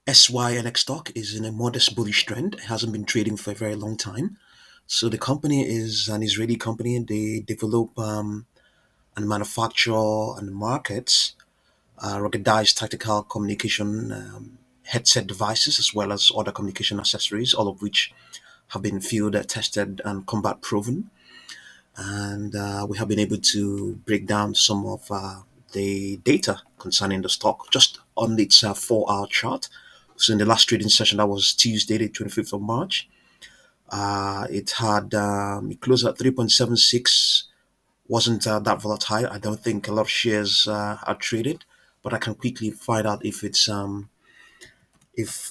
SYNX stock is in a modest bullish trend. It hasn't been trading for a very long time. So the company is an Israeli company. They develop and manufacture and market ruggedized tactical communication headset devices as well as other communication accessories, all of which have been field tested and combat proven. And we have been able to break down some of the data concerning the stock just on its 4 hour chart. So in the last trading session, that was Tuesday, the 25th of March, it closed at 3.76. Wasn't that volatile. I don't think a lot of shares are traded, but I can quickly find out if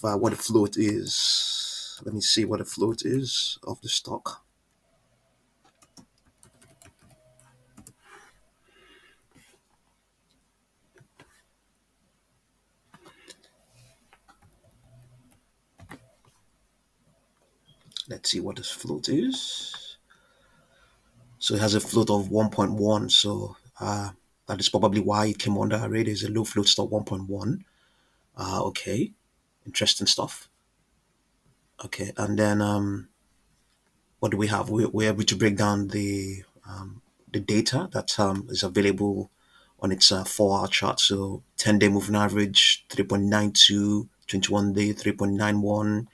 what the float is. Let me see what the float is of the stock. Let's see what this float is. So it has a float of 1.1. So that is probably why it came under our radar. Is a low float stock 1.1. Okay, interesting stuff. Okay, and then what do we have? We're able to break down the data that is available on its 4 hour chart. So 10-day moving average 3.92, 21-day 3.91,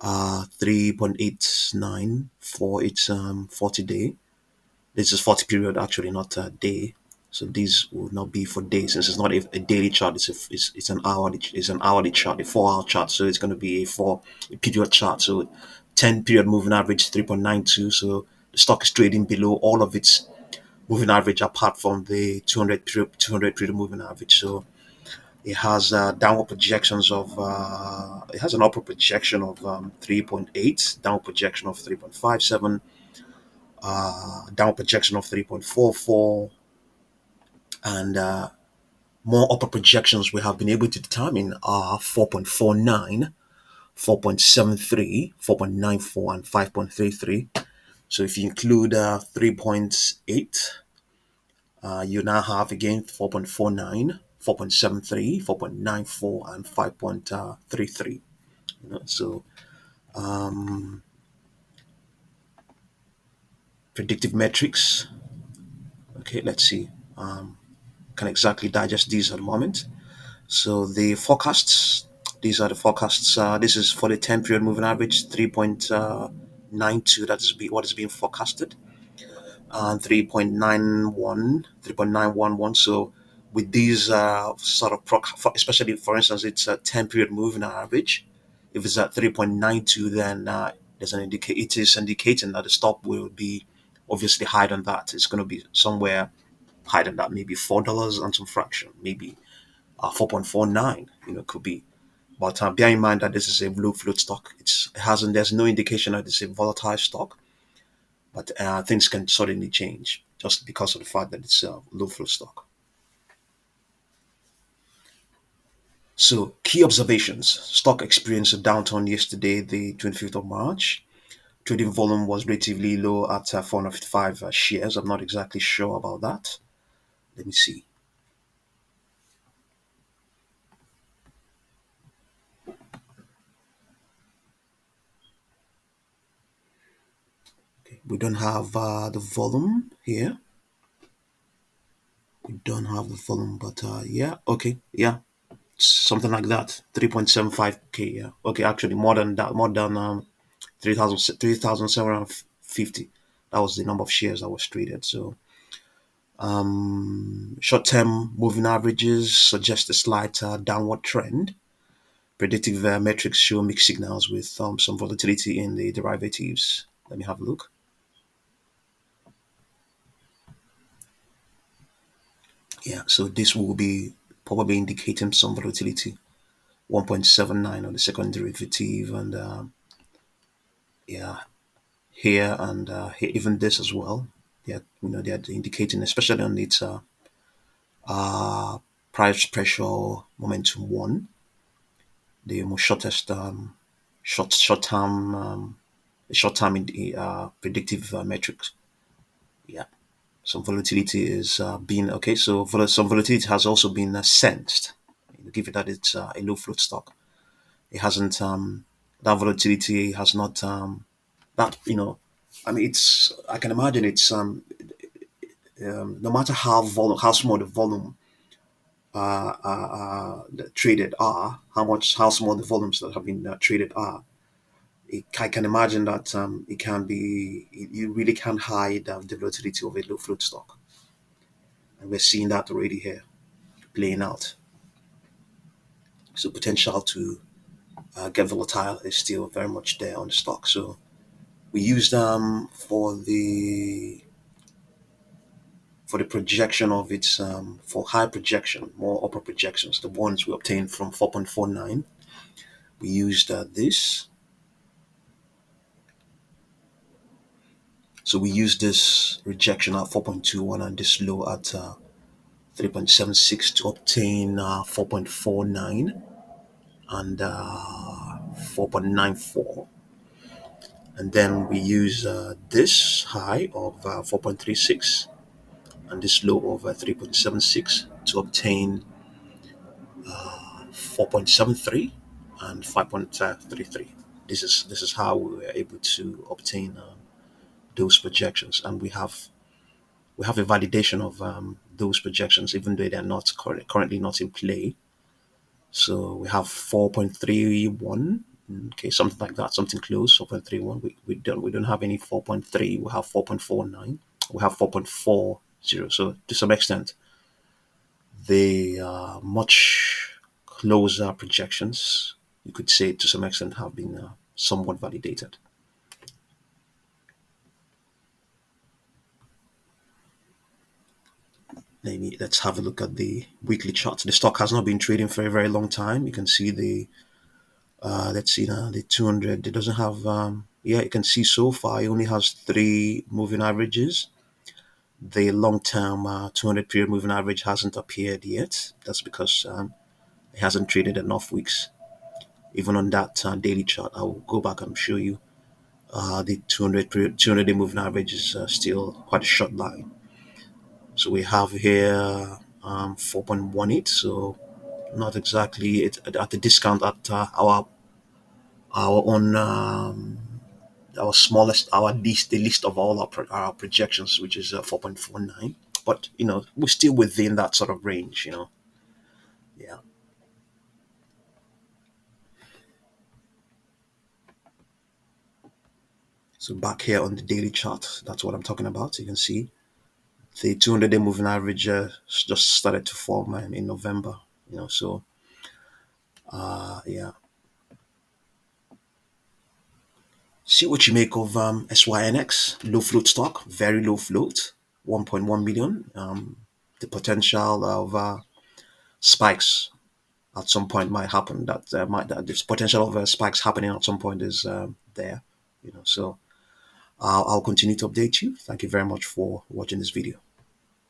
3.89 for its 40-day. This is 40 period actually, not a day. So these will not be for days since it's not a daily chart. It's an hourly chart, a 4 hour chart. So it's going to be a period chart. So 10 period moving average 3.92. So the stock is trading below all of its moving average apart from the 200 period moving average. So it has downward projections of it has an upper projection of 3.8, downward projection of 3.57, down projection of 3.44, and more upper projections we have been able to determine are 4.49, 4.73, 4.94, and 5.33. So if you include 3.8, you now have again 4.49, 4.73, 4.94, and 5.33. So predictive metrics. Okay, let's see. Can exactly digest these at the moment. So the forecasts, these are the forecasts. This is for the 10 period moving average, 3.92. That is what is being forecasted, and 3.91, 3.911. So with these sort of, especially for instance, it's a 10 period moving average. If it's at 3.92, then it is indicating that the stock will be obviously higher than that. It's going to be somewhere higher than that, maybe $4 and some fraction, maybe 4.49, could be. But bear in mind that this is a low float stock. It hasn't. There's no indication that it's a volatile stock, but things can suddenly change just because of the fact that it's a low float stock. So key observations: stock experienced a downturn yesterday, the 25th of March. Trading volume was relatively low at 455 shares. I'm not exactly sure about that. Let me see. Okay. We don't have the volume here. We don't have the volume, but yeah, okay, yeah, something like that. 3.75K, yeah. Okay, actually more than that, more than 3,750. That was the number of shares that was traded. So short-term moving averages suggest a slight downward trend. Predictive metrics show mixed signals with some volatility in the derivatives. Let me have a look. Yeah, so this will be probably indicating some volatility. 1.79 on the second derivative, and yeah, here and here, even this as well. Yeah, they're indicating, especially on its uh, price pressure momentum one, the most shortest short term in the predictive metrics. Yeah, some volatility is being some volatility has also been sensed, given that it's a low float stock. It hasn't that volatility has not that I mean, it's I can imagine it's no matter how small the volume that traded are, how small the volumes that have been traded are. I can imagine that it can be you really can't hide the volatility of a low float stock, and we're seeing that already here playing out. So potential to get volatile is still very much there on the stock. So we use them for the projection of its for high projection, more upper projections, the ones we obtained from 4.49. We used this. So we used this rejection at 4.21 and this low at 3.76 to obtain 4.49 and 4.94. And then we use this high of 4.36 and this low of 3.76 to obtain 4.73 and 5.33. This is how we were able to obtain those projections, and we have a validation of those projections, even though they are not currently not in play. So we have 4.31, okay, something like that, something close, 4.31. We don't have any 4.3. We have 4.49. We have 4.40. So to some extent, they are much closer projections. You could say to some extent have been somewhat validated. Let's have a look at the weekly chart. The stock has not been trading for a very long time. You can see the let's see now the 200. It doesn't have yeah. You can see so far it only has three moving averages. The long-term 200 period moving average hasn't appeared yet. That's because it hasn't traded enough weeks. Even on that daily chart, I will go back and show you the 200 day moving average is still quite a short line. So we have here 4.18. So not exactly at the discount at our own our smallest our least the least of all our projections, which is 4.49. But we're still within that sort of range. Yeah. So back here on the daily chart, that's what I'm talking about. You can see the 200-day moving average just started to form in November. So yeah. See what you make of SYNX, low float stock, very low float, 1.1 million. The potential of spikes at some point might happen. That this potential of spikes happening at some point is there. So I'll continue to update you. Thank you very much for watching this video.